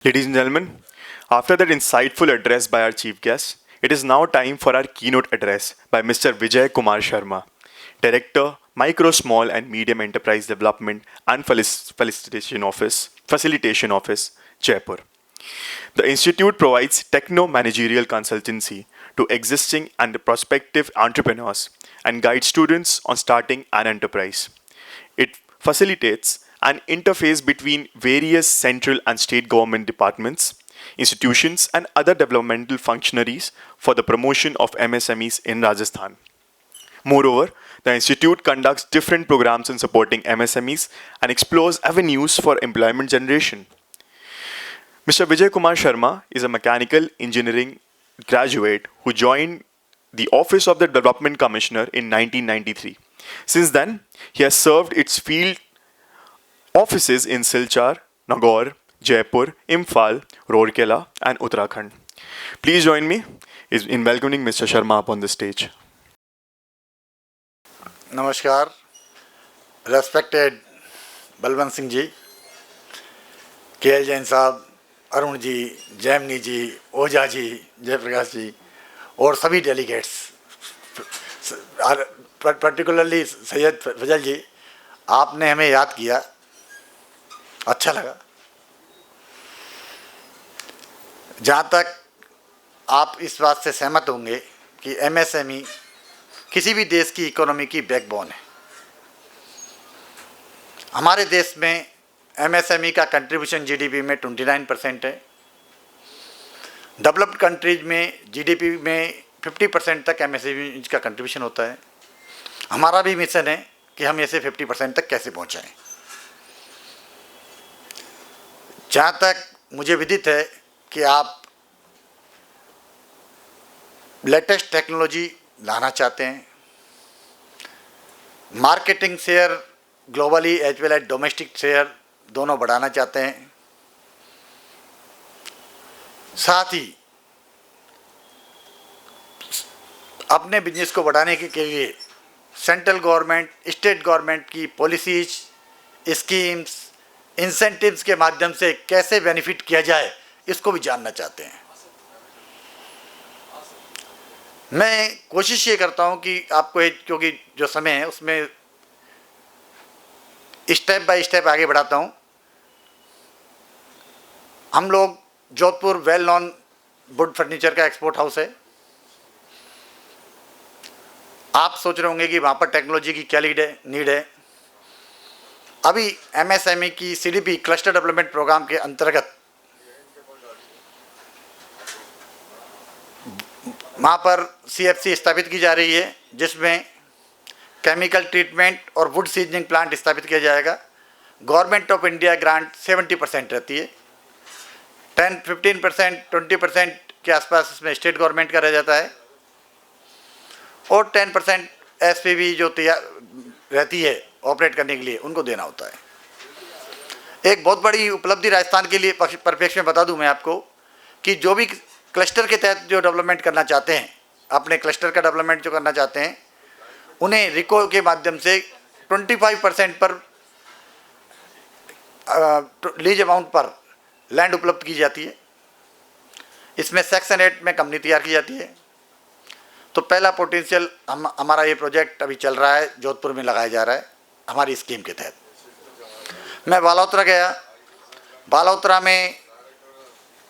Ladies and gentlemen, after that insightful address by our chief guest, it is now time for our keynote address by Mr. Vijay Kumar Sharma, Director, Micro, Small and Medium Enterprise Development and Facilitation Office, Jaipur. The institute provides techno-managerial consultancy to existing and prospective entrepreneurs and guides students on starting an enterprise. It facilitates an interface between various central and state government departments, institutions, and other developmental functionaries for the promotion of MSMEs in Rajasthan. Moreover, the institute conducts different programs in supporting MSMEs and explores avenues for employment generation. Mr. Vijay Kumar Sharma is a mechanical engineering graduate who joined the Office of the Development Commissioner in 1993. Since then, he has served its field offices in Silchar, Nagaur, Jaipur, Imphal, Rourkela, and Uttarakhand. Please join me in welcoming Mr. Sharma up on the stage. नमस्कार, respected Balwant Singh ji, KL Jain साहब, अरुण जी, जैमिनी जी, ओझा जी, जयप्रकाश जी और सभी delegates, particularly Syed फजल जी, आपने हमें याद किया, अच्छा लगा। जहाँ तक आप इस बात से सहमत होंगे कि MSME किसी भी देश की इकोनॉमी की बैकबोन है। हमारे देश में MSME का कंट्रीब्यूशन GDP में 29% है। डेवलप्ड कंट्रीज में GDP में 50% तक MSME का कंट्रीब्यूशन होता है। हमारा भी मिशन है कि हम इसे 50% तक कैसे पहुंचाएं। जहाँ तक मुझे विदित है कि आप लेटेस्ट टेक्नोलॉजी लाना चाहते हैं, marketing share globally as well as domestic share दोनों बढ़ाना चाहते हैं, साथ ही अपने बिजनेस को बढ़ाने के लिए सेंट्रल गवर्नमेंट, स्टेट गवर्नमेंट की पॉलिसीज, स्कीम्स, इंसेंटिव्स के माध्यम से कैसे बेनिफिट किया जाए, इसको भी जानना चाहते हैं। मैं कोशिश ये करता हूँ कि आपको क्योंकि जो समय है उसमें स्टेप बाय स्टेप आगे बढ़ाता हूँ। हम लोग Jodhpur well non would furniture का एक्सपोर्ट हाउस है। आप सोच रहे होंगे कि वहाँ पर टेक्नोलॉजी की क्या नीड है। अभी MSME की CDP क्लस्टर डेवलपमेंट प्रोग्राम के अंतर्गत वहाँ पर CFC स्थापित की जा रही है, जिसमें केमिकल ट्रीटमेंट और वुड सीजनिंग प्लांट स्थापित किया जाएगा। गवर्नमेंट ऑफ इंडिया ग्रांट 70% रहती है, 15%, 20% के आसपास इसमें स्टेट गवर्नमेंट का रह जाता है और 10% SPV जो तैयार रहती है ऑपरेट करने के लिए उनको देना होता है। एक बहुत बड़ी उपलब्धि राजस्थान के लिए परिप्रेक्ष्य में बता दूं मैं आपको कि जो भी क्लस्टर के तहत जो डेवलपमेंट करना चाहते हैं, अपने क्लस्टर का डेवलपमेंट जो करना चाहते हैं, उन्हें रिको के माध्यम से 25% पर लीज अमाउंट पर लैंड उपलब्ध की जाती है। इसमें सेक्शन 8 में कंपनी तैयार की जाती है। तो पहला पोटेंशियल हमारा ये प्रोजेक्ट अभी चल रहा है, जोधपुर में लगाया जा रहा है हमारी स्कीम के तहत। मैं बालोतरा गया, बालोतरा में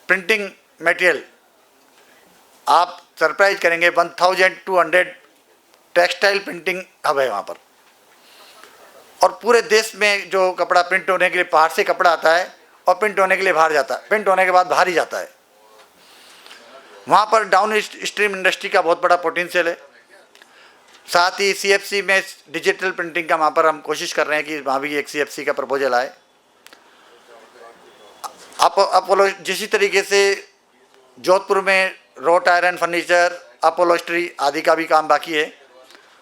प्रिंटिंग मटेरियल आप सरप्राइज करेंगे, 1200 टेक्सटाइल प्रिंटिंग हब है वहाँ पर। और पूरे देश में जो कपड़ा प्रिंट होने के लिए बाहर से कपड़ा आता है और प्रिंट होने के लिए बाहर जाता है, प्रिंट होने के बाद बाहर ही जाता है। वहाँ पर डाउन स्ट्रीम इंडस्ट्री का बहुत बड़ा पोटेंशियल है। साथ ही CFC में डिजिटल प्रिंटिंग का वहाँ पर हम कोशिश कर रहे हैं कि वहाँ भी एक CFC का प्रपोजल आए। अपोलो जिसी तरीके से जोधपुर में रोट आयरन फर्नीचर, अपोलोस्ट्री आदि का भी काम बाकी है,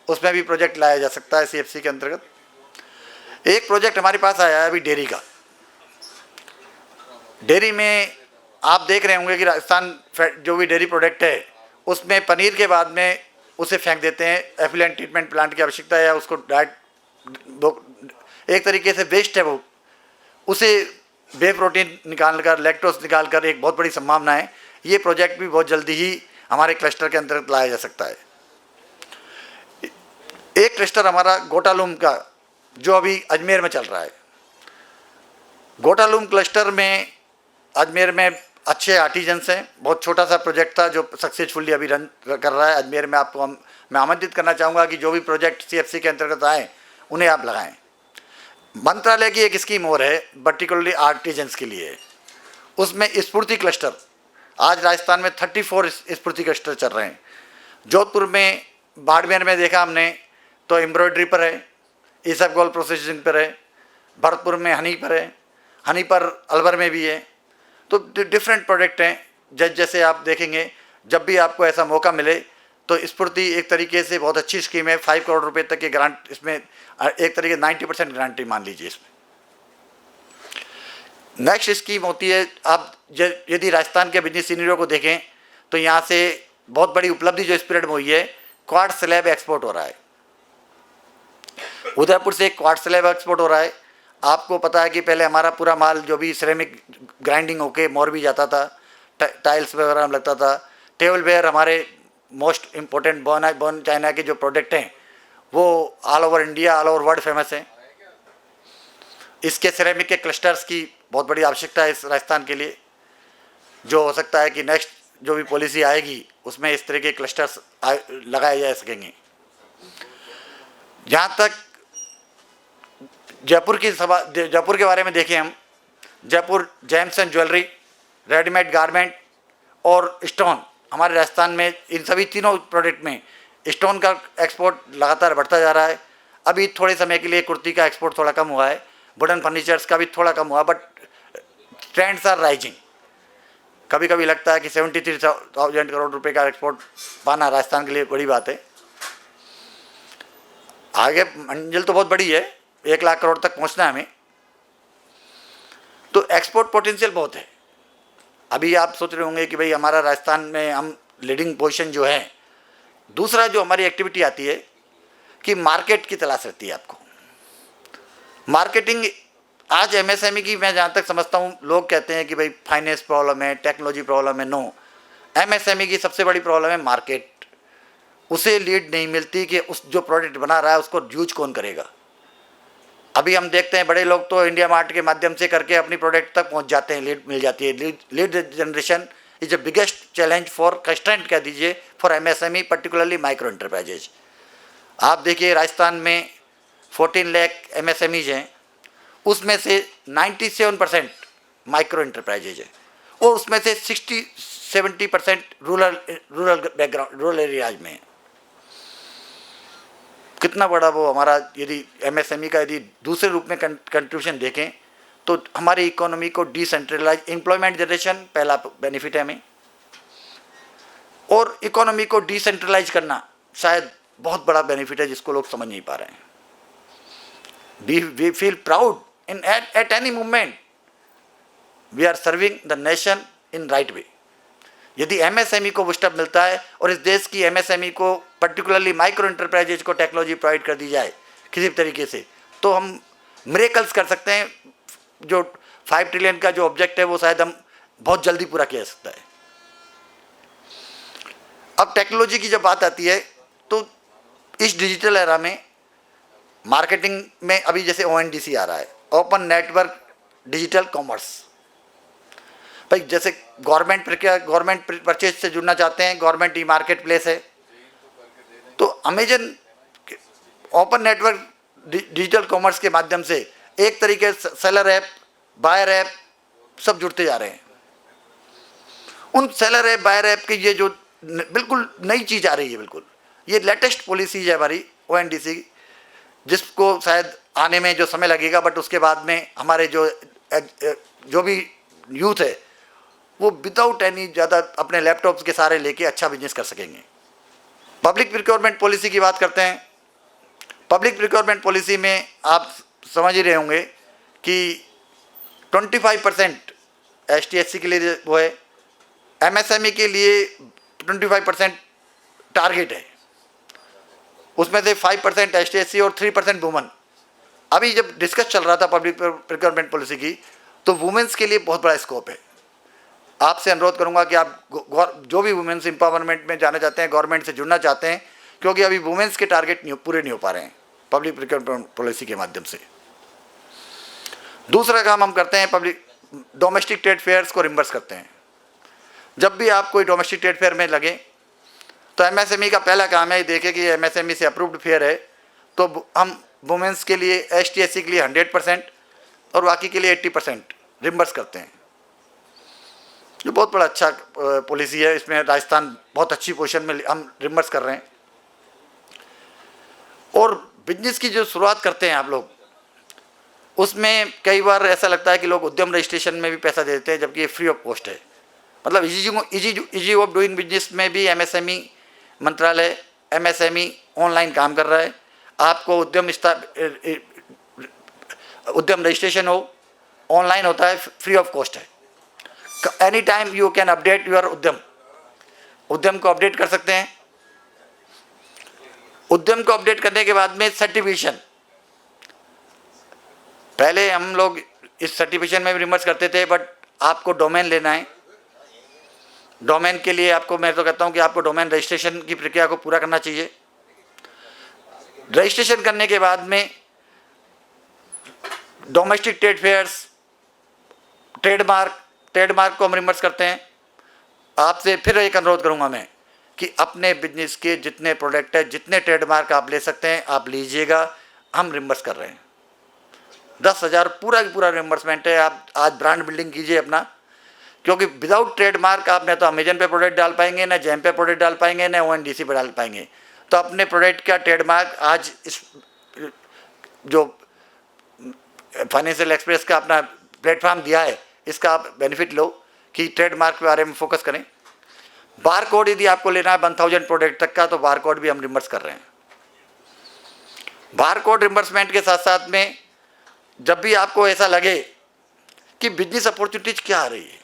उसमें भी प्रोजेक्ट लाया जा सकता है CFC के अंतर्गत। एक प्रोजेक्ट हमारे पास आया है अभी डेयरी का। डेयरी में आप देख रहे होंगे कि राजस्थान जो भी डेयरी प्रोडक्ट है उसमें पनीर के बाद में उसे फेंक देते हैं। एफिलेंट ट्रीटमेंट प्लांट की आवश्यकता है, उसको डायरेक्ट एक तरीके से वेस्ट है वो, उसे वे प्रोटीन निकाल कर, लैक्टोज निकाल कर एक बहुत बड़ी संभावना है। ये प्रोजेक्ट भी बहुत जल्दी ही हमारे क्लस्टर के अंतर्गत लाया जा सकता है। एक क्लस्टर हमारा गोटालूम का जो अभी अजमेर में चल रहा है। गोटालूम क्लस्टर में अजमेर में अच्छे आर्टिजन्स हैं। बहुत छोटा सा प्रोजेक्ट था जो सक्सेसफुली अभी रन कर रहा है अजमेर में। आपको मैं आमंत्रित करना चाहूँगा कि जो भी प्रोजेक्ट CFC के अंतर्गत आए उन्हें आप लगाएं। मंत्रालय की एक स्कीम और है पर्टिकुलरली आर्टिजन्स के लिए, उसमें स्फूर्ति क्लस्टर। आज राजस्थान में 34 स्फूर्ति क्लस्टर चल रहे हैं। जोधपुर में, बाड़मेर में देखा हमने तो एम्ब्रॉयडरी पर है, ईसबगोल प्रोसेसिंग पर है, भरतपुर में हनी पर है, हनी पर अलवर में भी है। तो डिफरेंट प्रोडक्ट हैं। जैसे आप देखेंगे, जब भी आपको ऐसा मौका मिले तो स्फूर्ति एक तरीके से बहुत अच्छी स्कीम है। 5 करोड़ रुपए तक के ग्रांट इसमें, एक तरीके 90% गारंटी मान लीजिए इसमें। नेक्स्ट स्कीम होती है, आप यदि राजस्थान के बिजनेस सीनियरों को देखें तो यहाँ से बहुत बड़ी उपलब्धि जो इस पीरियड में हुई है, क्वार्ट्ज स्लैब एक्सपोर्ट हो रहा है। उदयपुर से क्वार्ट्ज स्लैब एक्सपोर्ट हो रहा है। आपको पता है कि पहले हमारा पूरा माल जो भी सिरेमिक ग्राइंडिंग होके मोरबी जाता था, टाइल्स वगैरह में लगता था। टेबल वेयर हमारे मोस्ट इम्पोर्टेंट बॉर्न चाइना के जो प्रोडक्ट हैं वो all over India, all over world famous हैं। इसके सिरेमिक के क्लस्टर्स की बहुत बड़ी आवश्यकता है इस राजस्थान के लिए। जो हो सकता है कि नेक्स्ट जो भी पॉलिसी आएगी उसमें इस तरह के क्लस्टर्स लगाए जा सकेंगे। जहाँ तक जयपुर के बारे में देखें हम, Jaipur James and jewellery, readymade garment और स्टोन, हमारे राजस्थान में इन सभी तीनों प्रोडक्ट में स्टोन का एक्सपोर्ट लगातार बढ़ता जा रहा है। अभी थोड़े समय के लिए कुर्ती का एक्सपोर्ट थोड़ा कम हुआ है, वुडन फर्नीचर्स का भी थोड़ा कम हुआ, बट ट्रेंड्स आर राइजिंग। कभी कभी लगता है कि 73,000 करोड़ रुपए का एक्सपोर्ट पाना राजस्थान के लिए बड़ी बात है। आगे मंजिल तो बहुत बड़ी है, 1 लाख करोड़ तक पहुंचना है हमें। तो एक्सपोर्ट पोटेंशियल बहुत है। अभी आप सोच रहे होंगे कि भाई हमारा राजस्थान में हम लीडिंग पोजीशन जो है। दूसरा जो हमारी एक्टिविटी आती है कि मार्केट की तलाश रहती है आपको। मार्केटिंग आज MSME की, मैं जहाँ तक समझता हूँ, लोग कहते हैं कि भाई फाइनेंस प्रॉब्लम है, टेक्नोलॉजी प्रॉब्लम है। नो, MSME की सबसे बड़ी प्रॉब्लम है मार्केट। उसे लीड नहीं मिलती कि उस जो प्रोडक्ट बना रहा है उसको यूज कौन करेगा। अभी हम देखते हैं बड़े लोग तो इंडिया मार्ट के माध्यम से करके अपनी प्रोडक्ट तक पहुंच जाते हैं, लीड मिल जाती है। Lead generation is the biggest challenge for constraint कह दीजिए for MSME, particularly micro enterprises. आप देखिए राजस्थान में 14 लाख MSMEज हैं, उसमें से 97% माइक्रो एंटरप्राइजेज है और उसमें से 60-70% रूरल बैकग्राउंड, रूरल एरियाज में है। कितना बड़ा वो हमारा, यदि MSME का यदि दूसरे रूप में कंट्रीब्यूशन देखें तो हमारी इकोनॉमी को डिसेंट्रलाइज, एम्प्लॉयमेंट जनरेशन पहला बेनिफिट है हमें, और इकोनॉमी को डिसेंट्रलाइज करना शायद बहुत बड़ा बेनिफिट है जिसको लोग समझ नहीं पा रहे हैं। We feel proud in at any moment we are serving the nation in right way. यदि MSME को बूस्टअप मिलता है और इस देश की MSME को, पर्टिकुलरली माइक्रो एंटरप्राइजेज को टेक्नोलॉजी प्रोवाइड कर दी जाए किसी भी तरीके से, तो हम मिरेकल्स कर सकते हैं। जो 5 ट्रिलियन का जो ऑब्जेक्ट है वो शायद हम बहुत जल्दी पूरा किया जा सकता है। अब टेक्नोलॉजी की जब बात आती है तो इस डिजिटल एरा में मार्केटिंग में अभी जैसे ONDC आ रहा है, ओपन नेटवर्क डिजिटल कॉमर्स। भाई जैसे गवर्नमेंट परचेज से जुड़ना चाहते हैं, गवर्नमेंट ई मार्केट प्लेस है, तो Amazon open network digital commerce के माध्यम से एक तरीके से सेलर ऐप, बायर ऐप सब जुड़ते जा रहे हैं। उन सेलर ऐप, बायर ऐप की ये जो बिल्कुल नई चीज़ आ रही है, बिल्कुल ये लेटेस्ट पॉलिसी है हमारी ONDC, जिसको शायद आने में जो समय लगेगा, बट उसके बाद में हमारे जो भी यूथ है वो विदाउट एनी ज़्यादा अपने लैपटॉप्स के सारे लेके अच्छा बिजनेस कर सकेंगे। पब्लिक प्रिक्योरमेंट पॉलिसी की बात करते हैं। पब्लिक प्रिक्योरमेंट पॉलिसी में आप समझ ही रहे होंगे कि 25% ST/SC के लिए वो है, MSME के लिए 25% टारगेट है, उसमें से 5% ST/SC और 3% वुमन। अभी जब डिस्कस चल रहा था पब्लिक प्रिक्योरमेंट पॉलिसी की तो वुमेन्स के लिए बहुत बड़ा स्कोप है। आपसे अनुरोध करूंगा कि आप जो भी वुमेन्स एम्पावरमेंट में जाना चाहते हैं, गवर्नमेंट से जुड़ना चाहते हैं, क्योंकि अभी वुमेन्स के टारगेट पूरे नहीं हो पा रहे हैं पब्लिक प्रोक्योरमेंट पॉलिसी के माध्यम से। दूसरा काम हम करते हैं, पब्लिक डोमेस्टिक ट्रेड फेयर्स को रिम्बर्स करते हैं। जब भी आप कोई डोमेस्टिक ट्रेड फेयर में लगे तो एमएसएमई का पहला काम है देखें कि एमएसएमई से अप्रूव्ड फेयर है, तो हम वुमेन्स के लिए, एसटी एससी के लिए 100% और बाकी के लिए 80% रिम्बर्स करते हैं। ये बहुत बड़ा अच्छा पॉलिसी है। इसमें राजस्थान बहुत अच्छी पोजीशन में हम रिम्बर्स कर रहे हैं। और बिजनेस की जो शुरुआत करते हैं आप लोग, उसमें कई बार ऐसा लगता है कि लोग उद्यम रजिस्ट्रेशन में भी पैसा दे देते हैं, जबकि ये फ्री ऑफ कॉस्ट है। मतलब इजी ऑफ डूइंग बिजनेस में भी एमएसएमई मंत्रालय, एमएसएमई ऑनलाइन काम कर रहा है। आपको उद्यम रजिस्ट्रेशन हो, ऑनलाइन होता है, फ्री ऑफ कॉस्ट है। Any time you can update your उद्यम को अपडेट कर सकते हैं। उद्यम को अपडेट करने के बाद में सर्टिफिकेशन, पहले हम लोग इस सर्टिफिकेशन में भी रिमर्स करते थे, बट आपको डोमेन लेना है। डोमेन के लिए आपको, मैं तो कहता हूं कि आपको डोमेन रजिस्ट्रेशन की प्रक्रिया को पूरा करना चाहिए। रजिस्ट्रेशन करने के बाद में डोमेस्टिक ट्रेड फेयर्स, ट्रेडमार्क को हम रिमर्स करते हैं। आपसे फिर एक अनुरोध करूंगा मैं कि अपने बिजनेस के जितने प्रोडक्ट है, जितने ट्रेडमार्क आप ले सकते हैं आप लीजिएगा। हम रिमर्स कर रहे हैं 10,000 पूरा की पूरा रिमर्समेंट है। आप आज ब्रांड बिल्डिंग कीजिए अपना, क्योंकि विदाउट ट्रेडमार्क आप न तो अमेजन पे प्रोडक्ट डाल पाएंगे, न जेम पे प्रोडक्ट डाल पाएंगे, न ओएनडीसी पे डाल पाएंगे। तो अपने प्रोडक्ट का ट्रेडमार्क आज इस जो फाइनेंशियल एक्सप्रेस का अपना प्लेटफॉर्म दिया है, इसका आप बेनिफिट लो कि ट्रेडमार्क के बारे में फोकस करें। बार कोड यदि आपको लेना है 1000 प्रोडक्ट तक का, तो बार कोड भी हम रिमर्स कर रहे हैं। बार कोड रिमर्समेंट के साथ साथ में जब भी आपको ऐसा लगे कि बिजनेस अपॉर्चुनिटीज क्या आ रही है,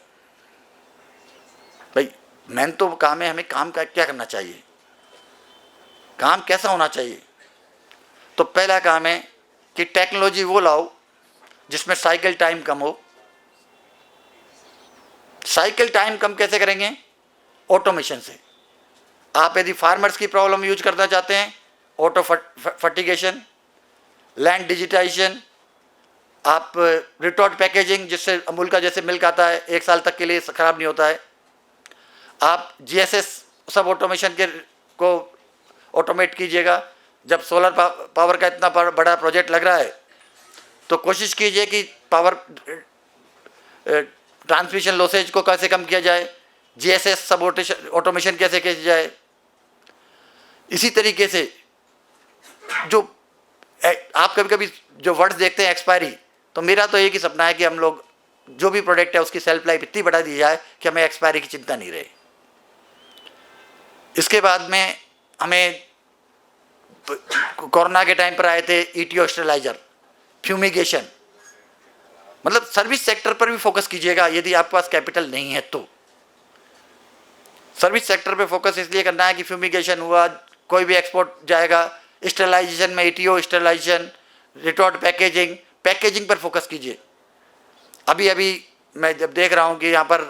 भाई मेन तो काम है, हमें काम का क्या करना चाहिए, काम कैसा होना चाहिए। तो पहला काम है कि टेक्नोलॉजी वो लाओ जिसमें साइकिल टाइम कम हो। साइकिल टाइम कम कैसे करेंगे? ऑटोमेशन से। आप यदि फार्मर्स की प्रॉब्लम यूज करना चाहते हैं, ऑटो फर्टिगेशन, लैंड डिजिटाइजेशन, आप रिटॉर्ट पैकेजिंग, जिससे अमूल का जैसे मिल्क आता है 1 साल तक के लिए ख़राब नहीं होता है। आप जीएसएस सब ऑटोमेशन को ऑटोमेट कीजिएगा। जब सोलर पावर का इतना बड़ा प्रोजेक्ट लग रहा है, तो कोशिश कीजिए कि पावर ट्रांसमिशन लॉसेज को कैसे कम किया जाए, जीएसएस सब ऑटोमेशन कैसे किया जाए। इसी तरीके से जो आप कभी कभी जो वर्ड्स देखते हैं एक्सपायरी, तो मेरा तो एक ही सपना है कि हम लोग जो भी प्रोडक्ट है उसकी सेल्फ लाइफ इतनी बढ़ा दी जाए कि हमें एक्सपायरी की चिंता नहीं रहे। इसके बाद में हमें कोरोना के टाइम पर आए थे ईटीओ स्टेरलाइजर, फ्यूमिगेशन, मतलब सर्विस सेक्टर पर भी फोकस कीजिएगा यदि आपके पास कैपिटल नहीं है तो। सर्विस सेक्टर पे फोकस इसलिए करना है कि फ्यूमिगेशन हुआ, कोई भी एक्सपोर्ट जाएगा, स्टेरलाइजेशन में ईटीओ स्टेरलाइजेशन, रिटॉर्ट पैकेजिंग पर फोकस कीजिए। अभी मैं जब देख रहा हूँ कि यहाँ पर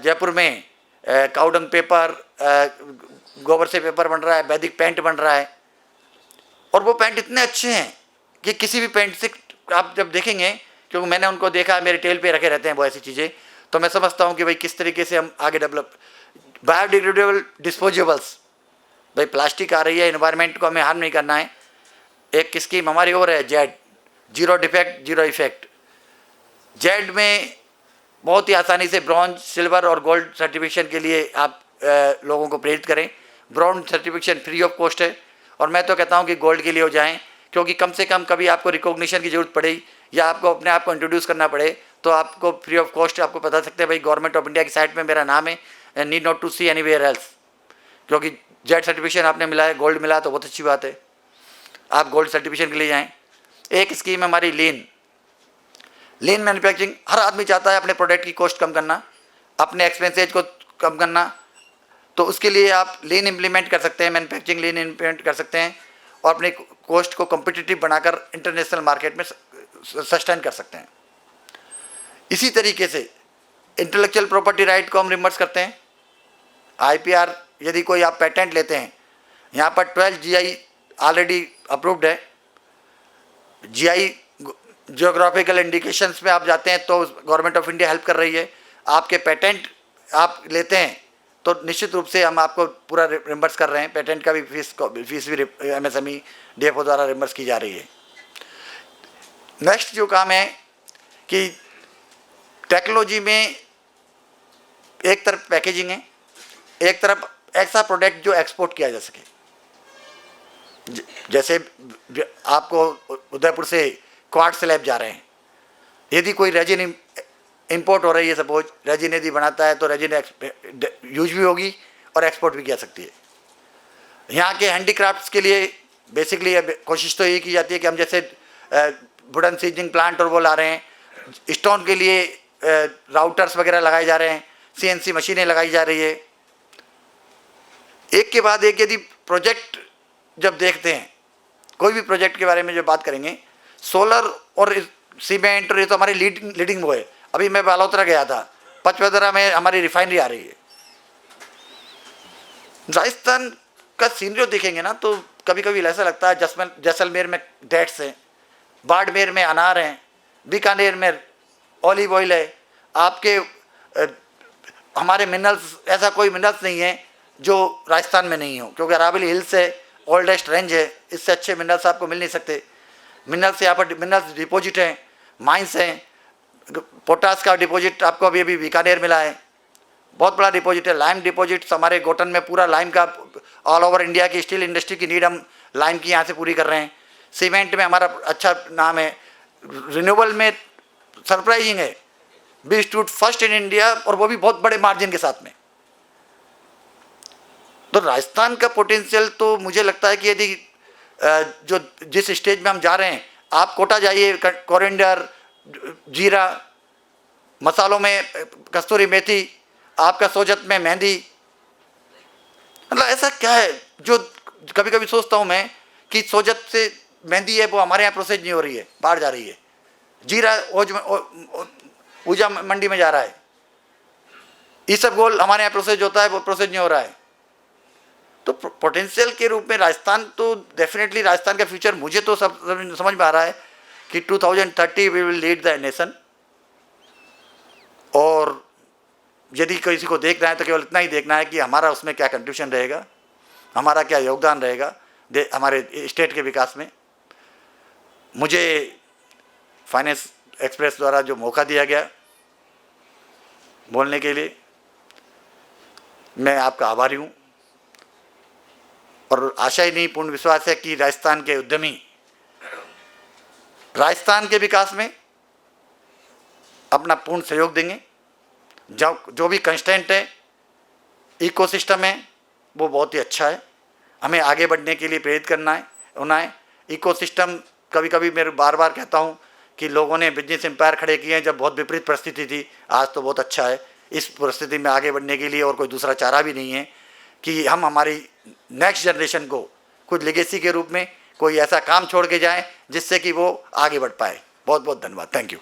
जयपुर में काउडंग पेपर, गोबर से पेपर बन रहा है, वैदिक पेंट बन रहा है, और वो पेंट इतने अच्छे हैं कि किसी भी पेंट से आप जब देखेंगे, क्योंकि मैंने उनको देखा, मेरे टेल पे रखे रहते हैं वो ऐसी चीज़ें, तो मैं समझता हूँ कि भाई किस तरीके से हम आगे डेवलप। बायोडिग्रेडेबल डिस्पोजेबल्स, भाई प्लास्टिक आ रही है, एनवायरनमेंट को हमें हार्म नहीं करना है। एक स्कीम हमारी और है Z, zero defect zero effect. Z में बहुत ही आसानी से ब्रॉन्ज, सिल्वर और गोल्ड सर्टिफिकेशन के लिए आप लोगों को प्रेरित करें। Bronze certification free of cost है, और मैं तो कहता हूं कि गोल्ड के लिए हो जाएं, क्योंकि कम से कम कभी आपको रिकॉग्निशन की जरूरत पड़े या आपको अपने आप को इंट्रोड्यूस करना पड़े तो आपको फ्री ऑफ कॉस्ट आपको बता सकते हैं भाई गवर्नमेंट ऑफ इंडिया की साइट में मेरा नाम है, need not to see anywhere else. क्योंकि जेड सर्टिफिकेशन आपने मिला है, गोल्ड मिला तो बहुत अच्छी बात है, आप गोल्ड सर्टिफिकेशन के लिए जाएँ। एक स्कीम है हमारी लीन मैन्युफैक्चरिंग। हर आदमी चाहता है अपने प्रोडक्ट की कॉस्ट कम करना, अपने एक्सपेंसेज को कम करना, तो उसके लिए आप लीन इम्प्लीमेंट कर सकते हैं, मैन्युफैक्चरिंग लीन इम्प्लीमेंट कर सकते हैं और अपने कॉस्ट को कम्पिटिटिव बनाकर इंटरनेशनल मार्केट में सस्टेन कर सकते हैं। इसी तरीके से इंटेलेक्चुअल प्रॉपर्टी राइट को हम रिमर्स करते हैं। IPR, यदि कोई आप पेटेंट लेते हैं, यहाँ पर 12 GI ऑलरेडी अप्रूव्ड है। GI जियोग्राफिकल इंडिकेशंस में आप जाते हैं तो गवर्नमेंट ऑफ इंडिया हेल्प कर रही है। आपके पेटेंट आप लेते हैं तो निश्चित रूप से हम आपको पूरा रिम्बर्स कर रहे हैं। पेटेंट का भी फीस भी MSME DFO द्वारा रिम्बर्स की जा रही है। नेक्स्ट जो काम है कि टेक्नोलॉजी में एक तरफ पैकेजिंग है, एक तरफ ऐसा प्रोडक्ट जो एक्सपोर्ट किया जा सके। जैसे आपको उदयपुर से क्वार्ट स्लैब जा रहे हैं, यदि कोई रेजिन इंपोर्ट हो रही है, सपोज रेजिन यदि बनाता है तो रेजिन यूज भी होगी और एक्सपोर्ट भी किया सकती है। यहाँ के हैंडीक्राफ्ट्स के लिए बेसिकली कोशिश तो यही की जाती है कि हम जैसे वुडन सीजनिंग प्लांट और वो ला रहे हैं, स्टोन के लिए राउटर्स वगैरह लगाए जा रहे हैं, CNC मशीनें लगाई जा रही है। एक के बाद एक यदि प्रोजेक्ट जब देखते हैं, कोई भी प्रोजेक्ट के बारे में जब बात करेंगे, सोलर और सीमेंट और ये तो हमारी लीडिंग वो है। अभी मैं बालोतरा गया था, पचवदरा में हमारी रिफाइनरी आ रही है। राजस्थान का सीनरी देखेंगे ना तो कभी कभी ऐसा लगता है जैसलमेर में डेट्स हैं, बाड़मेर में अनार हैं, बीकानेर में ऑलिव ऑयल है। आपके हमारे मिनरल्स, ऐसा कोई मिनरल्स नहीं है जो राजस्थान में नहीं हो, क्योंकि अरावली हिल्स है, ओल्डेस्ट रेंज है, इससे अच्छे मिनरल्स आपको मिल नहीं सकते। मिनरल्स यहाँ पर मिनरल्स डिपॉजिट हैं, माइंस हैं। पोटास का डिपॉजिट आपको अभी अभी बीकानेर मिला है, बहुत बड़ा डिपॉजिट है। लाइम डिपॉजिट्स हमारे गोटन में पूरा लाइम का, ऑल ओवर इंडिया की स्टील इंडस्ट्री की नीड हम लाइम की यहाँ से पूरी कर रहे हैं। सीमेंट में हमारा अच्छा नाम है। रिन्यूएबल में सरप्राइजिंग है, we institute first in India, और वो भी बहुत बड़े मार्जिन के साथ में। तो राजस्थान का पोटेंशियल तो मुझे लगता है कि यदि जो जिस स्टेज में हम जा रहे हैं, आप कोटा जाइए, कोरिएंडर, जीरा, मसालों में कस्तूरी मेथी, आपका सोजत में मेहंदी, मतलब ऐसा क्या है जो कभी कभी सोचता हूँ मैं कि सोजत से मेहंदी है वो हमारे यहाँ प्रोसेस नहीं हो रही है, बाहर जा रही है। जीरा ऊर्जा मंडी में जा रहा है। इसबगोल हमारे यहाँ प्रोसेस होता है, वो प्रोसेस नहीं हो रहा है। तो पोटेंशियल के रूप में राजस्थान तो डेफिनेटली, राजस्थान का फ्यूचर मुझे तो सब समझ में आ रहा है कि 2030 we will lead the nation. और यदि किसी को देखना है तो केवल इतना ही देखना है कि हमारा उसमें क्या कंट्रीब्यूशन रहेगा, हमारा क्या योगदान रहेगा हमारे स्टेट के विकास में। मुझे फाइनेंस एक्सप्रेस द्वारा जो मौका दिया गया बोलने के लिए, मैं आपका आभारी हूँ। और आशा ही नहीं, पूर्ण विश्वास है कि राजस्थान के उद्यमी राजस्थान के विकास में अपना पूर्ण सहयोग देंगे। जो भी कंस्टेंट है, इकोसिस्टम है, वो बहुत ही अच्छा है। हमें आगे बढ़ने के लिए प्रेरित होना है। इकोसिस्टम कभी कभी मैं बार बार कहता हूँ कि लोगों ने बिजनेस एम्पायर खड़े किए हैं जब बहुत विपरीत परिस्थिति थी, आज तो बहुत अच्छा है। इस परिस्थिति में आगे बढ़ने के लिए और कोई दूसरा चारा भी नहीं है कि हम हमारी नेक्स्ट जनरेशन को कुछ लेगेसी के रूप में कोई ऐसा काम छोड़ के जाएं जिससे कि वो आगे बढ़ पाए। बहुत बहुत धन्यवाद। Thank you.